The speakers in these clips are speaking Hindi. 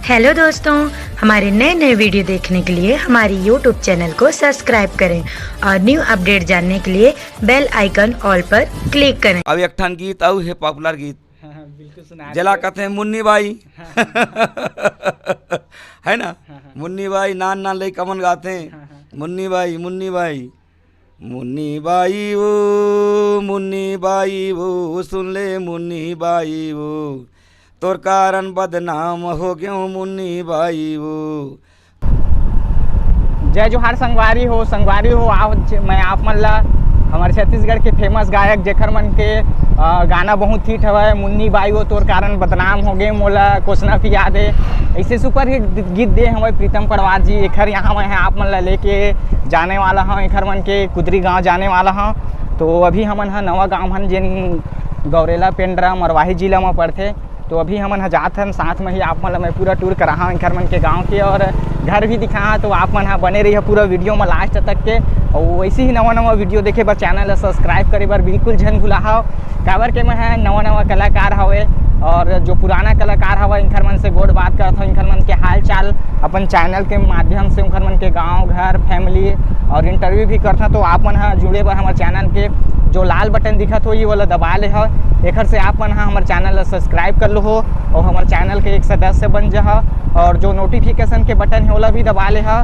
हेलो दोस्तों, हमारे नए नए वीडियो देखने के लिए हमारी यूट्यूब चैनल को सब्सक्राइब करें और न्यू अपडेट जानने के लिए बेल आइकन ऑल पर क्लिक करें। अब एक ठन गीत आऊ है पॉपुलर गीत बिल्कुल सुना जला कहते हैं मुन्नी बाई है ना। मुन्नी बाई नान नान ले कमन गाते हैं मुन्नी बाई मुन्नी बाई मुन्नी बाई वो सुन ले मुन्नी बाई वो तोर कारण बदनाम हो गयो मुन्नी बाई वो। जय जोहार संगवारी हो आज मैं आप मन ला हमारे छत्तीसगढ़ के फेमस गायक जेखर मन के गाना बहुत हिट हवा मुन्नी बाई वो तोर कारण बदनाम हो गए मोला कोसना भी याद है। ऐसे सुपर हिट गीत दे हमारे प्रीतम पड़वार जी एखर यहाँ मैं आप मन ला लेके जाने वाला हूँ। एखर मन के कुदरी गांव जाने वाला हूँ। तो अभी हमन हा नवा गाँव हन जिन गौरेला पेंड्रा मरवाही जिला में पड़ते। तो अभी हमन जात हन साथ में ही आप मन मैं पूरा टूर करा एखर मन के गांव के और घर भी दिखा। तो आप मन बने रही पूरा वीडियो में लास्ट तक के और वैसे ही नवा वीडियो देखे बर चैनल ला सब्सक्राइब करे बर बिल्कुल झन भुलाओ। काबर के मैं नवा कलाकार हवे और जो पुराना कलाकार हवा इनखर मन से गोड़ बात करत हूँ। इनखर मन के हाल चाल अपन चैनल के माध्यम से उनखर मन के गाँव घर फैमिली और इंटरव्यू भी करता। तो आप मन जुड़े बर हमारे चैनल के जो लाल बटन दिखत हो ये वाला दबा ले हो एखर से आप मन हमारे चैनल सब्सक्राइब कर लो हो और हमारे चैनल के एक सदस्य बन जा। और जो नोटिफिकेशन के बटन है वो भी दबा ले हो।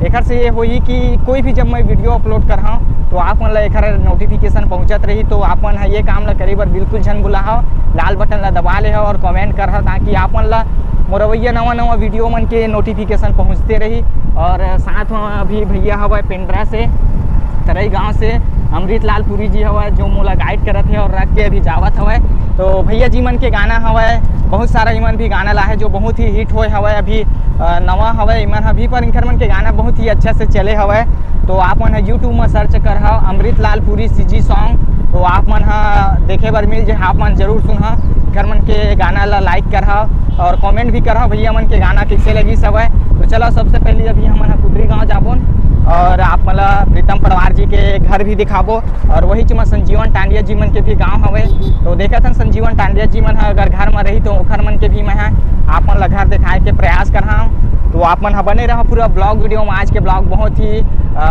एखर से ये होई कि कोई भी जब मैं वीडियो अपलोड कर रहा हूँ तो आप मन ला एखर नोटिफिकेशन पहुँचत रही। तो आप मन ये काम ला करे बर बिल्कुल झन भुलाओ, लाल बटन ला दबा ले हो और कमेंट कर ताकि आप मन ला मोरवैया नवा वीडियो मन के नोटिफिकेशन पहुँचते रही। और साथ में अभी भैया हवा पेंड्रा से तरई गांव से अमृत लाल पुरी जी हवा जो मोला गाइड करत है और रख के अभी जावत हवा। तो भैया जी मन के गाना हवा बहुत सारा इमन भी गाना ला है जो बहुत ही हिट होए हवा अभी नवा हवा इमन अभी पर इनकर मन के गाना बहुत ही अच्छा से चले हवा। तो आप मन यूट्यूब में सर्च कर अमृत लाल पुरी सीजी सॉन्ग तो आप मन देखे बर मिल जाए। आप मन जरूर सुन इनकर मन के गाना ला लाइक कर और कमेंट भी कर भैया मन के गाना कैसे लगी सब है। तो चलो सबसे पहले अभी हम कुदरी गाँव जाबोन और आप मला प्रीतम पड़वार जी के घर भी दिखाबो और वही चमा संजीवन टांडिया जी मन के भी गांव हवे। तो देखा था संजीवन टांडिया जी मन अगर घर में रही तो ओखर मन के भी मैं आप मन ला घर दिखाए के प्रयास कर रहा हूँ। तो आप मन बने रहा पूरा ब्लॉग वीडियो में। आज के ब्लॉग बहुत ही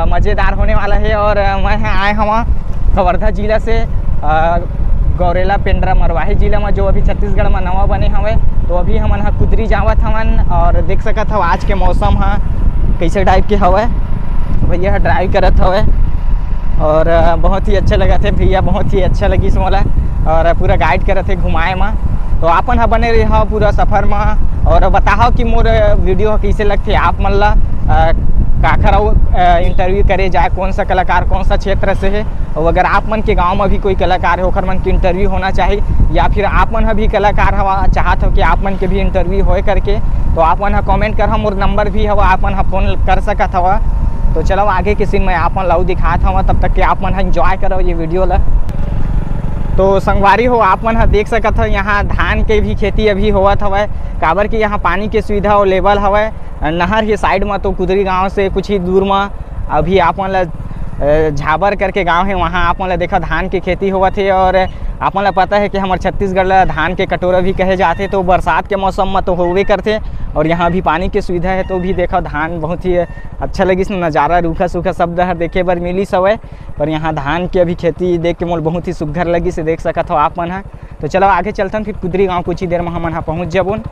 मज़ेदार होने वाला है और मैं आए हम कवर्धा जिला से गौरेला पेंड्रा मरवाही जिला में जो अभी छत्तीसगढ़ में नवा बने हवे। तो अभी हमन कुदरी जावत हवन और देख सकत हव आज के मौसम कैसे टाइप के हवे। भैया ड्राइव करत हवे और बहुत ही अच्छा लगा थे भैया बहुत ही अच्छा लगी मोला और पूरा गाइड करत थे घुमाए में। तो आपन बने रहे पूरा सफ़र में और बताओ कि मोर वीडियो कैसे लगते आप मन ला काखर इंटरव्यू करे जाए कौन सा कलाकार कौन सा क्षेत्र से है। और अगर आप मन के गांव में भी कोई कलाकार है ओखर मन के इंटरव्यू होना चाहिए या फिर आप मन भी कलाकार हवा चाहत हो कि आप मन के भी इंटरव्यू होए करके तो आप मन कमेंट कर मोर नंबर भी हवा आप मन फ़ोन कर सकत हवा। तो चलो आगे के सीन में आप मन लाऊ दिखात हवा तब तक कि आप मन एंजॉय करो ये वीडियो ला। तो संगवारी हो आप मन देख सकत हो यहाँ धान के भी खेती अभी होवत हवा काबर कि यहाँ पानी के सुविधा अवेलेबल हवा नहर के साइड में। तो कुदरी गांव से कुछ ही दूर में अभी आप मन ला झाबर करके गांव है वहाँ आप मन ला देखा धान की खेती होवत है। और आप मन ला पता है कि हमारे छत्तीसगढ़ ला धान के कटोरा भी कहे जाते। तो बरसात के मौसम में तो होवे करते और यहाँ भी पानी की सुविधा है। तो भी देखो धान बहुत ही अच्छा लगी नज़ारा रूखा सूखा सब दहर देखे बर मिली सवै पर यहाँ धान की अभी खेती देख के मोल बहुत ही सुघर लगी से देख सकत हो आप मन। तो चलो आगे चलते फिर कुदरी गाँव कुछ ही देर में हम पहुँच जाबोन।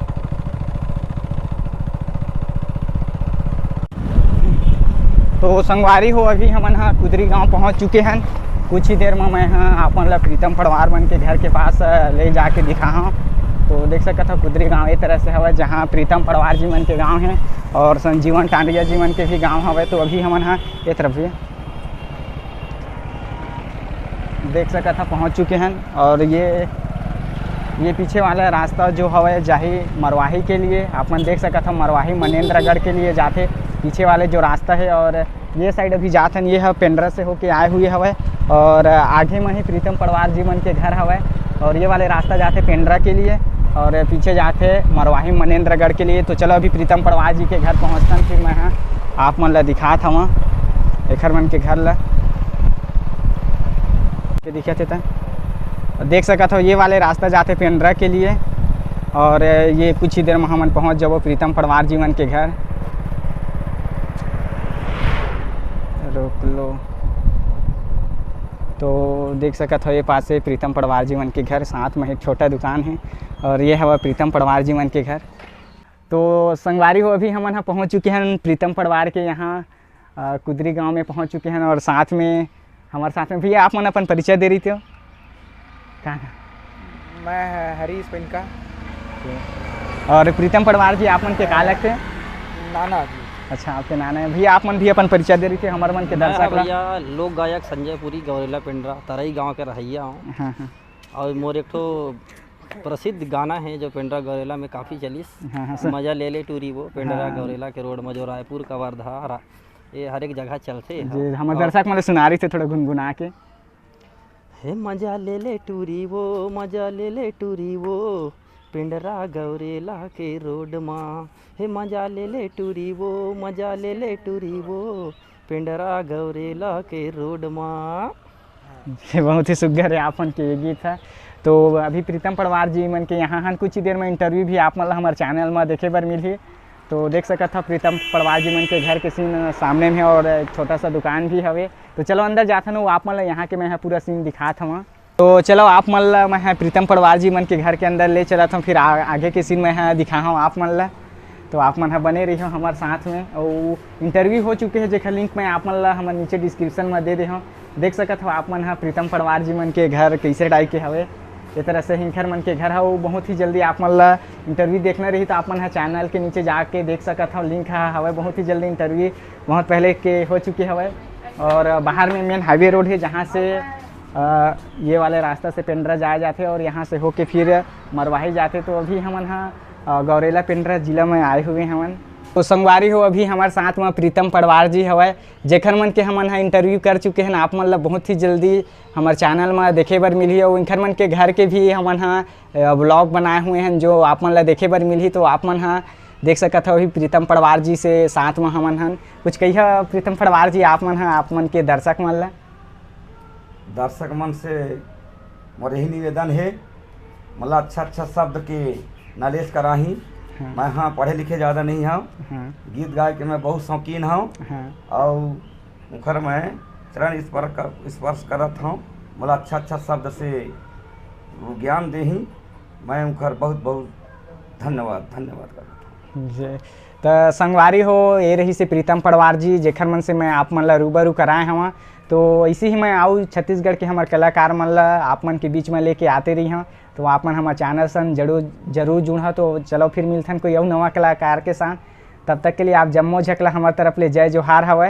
तो संगवारी हो अभी हमन कुदरी गांव पहुंच चुके हैं। कुछ ही देर में मैं आपन ला प्रीतम पड़वार मन के घर के पास ले जाके दिखा हूँ। तो देख सकते हो कुदरी गांव एक तरह से हवा जहाँ प्रीतम पड़वार जी मन के गांव है और संजीवन टांडिया जी मन के भी गांव हवे। तो अभी हमन एक तरफ भी देख सकते हो पहुँच चुके हैं और ये पीछे वाला रास्ता जो हवे जाही मरवाही के लिए आप मन देख सकते हो मरवाही मनेन्द्रगढ़ के लिए जाते पीछे वाले जो रास्ता है। और ये साइड अभी जाते हैं ये है पेंड्रा से होके आए हुए हवे और आगे में ही प्रीतम पड़वार जी मन के घर हवे और ये वाले रास्ता जाते पेंड्रा के लिए और पीछे जाते मरवाही मनेन्द्रगढ़ के लिए। तो चलो अभी प्रीतम पड़वार जी के घर पहुँचता फिर मैं आप मन ला दिखात हवा एखर मन के घर ला दिखा थे। देख सकत हो ये वाले रास्ता जाते पेंड्रा के लिए और ये कुछ ही देर में हमन पहुंच जाबो प्रीतम पड़वार जी मन के घर। रोक लो तो देख सकत हो ये पास से प्रीतम पड़वार जी मन के घर, साथ में एक छोटा दुकान है और ये हवा प्रीतम पड़वार जी मन के घर। तो संगवारी हो अभी हमन पहुंच चुके हैं प्रीतम पड़वार के यहाँ कुदरी गांव में पहुंच चुके हैं और साथ में हमारे साथ में भैया आप मन अपन परिचय दे रही थे कहाँ? मैं हरीश पिनका। और प्रीतम पड़वार जी आप मन के का लगते हैं? नाना जी। अच्छा आपके नाना है। भैया आप मन भी अपन परिचय दे रही थे हमारे मन के दर्शक ला। भैया लोक गायक संजय पुरी गौरेला पिंडरा तरई गांव के रहिया हूँ। हाँ हाँ और मोर एक ठो प्रसिद्ध गाना है जो पिंडरा गौरेला में काफ़ी चलिस। हाँ हाँ सर। मजा ले ले टूरी वो पिंडरा गौरेला के रोड में जो रायपुर का वर्धा ये हर एक जगह चलते जी हमारे दर्शक मतलब सुना रही थे थोड़ा गुनगुना के। हे मजा ले ले टूरी वो, मजा ले ले टूरी वो पिंडरा गौरेला के रोड माँ। हे मजा ले ले टूरी वो, मजा ले ले टूरी वो पिंडरा गौरेला के रोड माँ। बहुत ही सुघर है आप मन के ये गीत है। तो अभी प्रीतम पड़वार जी मन के यहाँ हन कुछ ही देर में इंटरव्यू भी आप मन हमारे चैनल में देखे बर मिली। तो देख सकत था प्रीतम पड़वार जी मन के घर के सीन सामने में और छोटा सा दुकान भी हवे। तो चलो अंदर जाथन वो आप मन यहाँ के मैं पूरा सीन दिखात हूँ। तो चलो आप मन ला मैं प्रीतम पड़वार जी मन के घर के अंदर ले चलत हूँ, फिर आगे के सीन में दिखा हूँ आप मन ला। तो आप मन बने रही हो हमारे साथ में और इंटरव्यू हो चुके हैं जेकर लिंक मैं आप मन ला हमारे नीचे डिस्क्रिप्शन में दे हूँ। देख सकत हो आप मन प्रीतम पड़वार जी मन के घर कैसे टाइप के हवे। इस तरह से हिंखर मन के घर है वो बहुत ही जल्दी आप मन ला इंटरव्यू देखना रही तो आप मन चैनल के नीचे जाके देख सकत हो, लिंक हवे। बहुत ही जल्दी इंटरव्यू बहुत पहले के हो चुके हवे और बाहर में मेन हाईवे रोड है जहाँ से ये वाले रास्ता से पिंडरा जाया जाते और यहाँ से होके फिर मरवाही जाते। तो अभी हमन गौरेला पिंडरा जिला में आए हुए हमन। तो संगवारी हो अभी हमारे साथ में प्रीतम पड़वार जी हवे जेखर मन के हमन इंटरव्यू कर चुके हैं। आप मन ला बहुत ही जल्दी हमारे चैनल में देखे बर मिली और इनखर मन के घर के भी हमन ब्लॉग बनाए हुए हैं जो आप मन ला देखे बर मिली। तो आप मन देख सकत हो अभी प्रीतम पड़वार जी से साथ में हमन कुछ कहिए प्रीतम पड़वार जी आप मन के दर्शक मन ला। दर्शक मन से मोर यही निवेदन है मतलब अच्छा शब्द के नॉलेज कराही। हाँ। मैं हाँ पढ़े लिखे ज़्यादा नहीं हूँ। हाँ गीत गाय के मैं बहुत शौकीन हूँ। हाँ और मुखर में चरण स्पर्श करत हूँ मतलब अच्छा शब्द से ज्ञान दे ही मैं मुखर बहुत बहुत धन्यवाद करता हूँ। जी तो संगवारी हो ये रही से प्रीतम पड़वार जी जेखर मन से मैं आप मन ला रूबरू कराए हवा। तो इसी ही मैं आऊँ छत्तीसगढ़ के हमारे कलाकार मन ला आप मन के बीच में लेके आते रही हूँ। तो आप मन हमारे चैनल सन जरूर जुड़ा। तो चलो फिर मिलथन कोई और नवा कलाकार के साथ। तब तक के लिए आप जम्मो झकला हमारे तरफ ले जय जोहार हवे।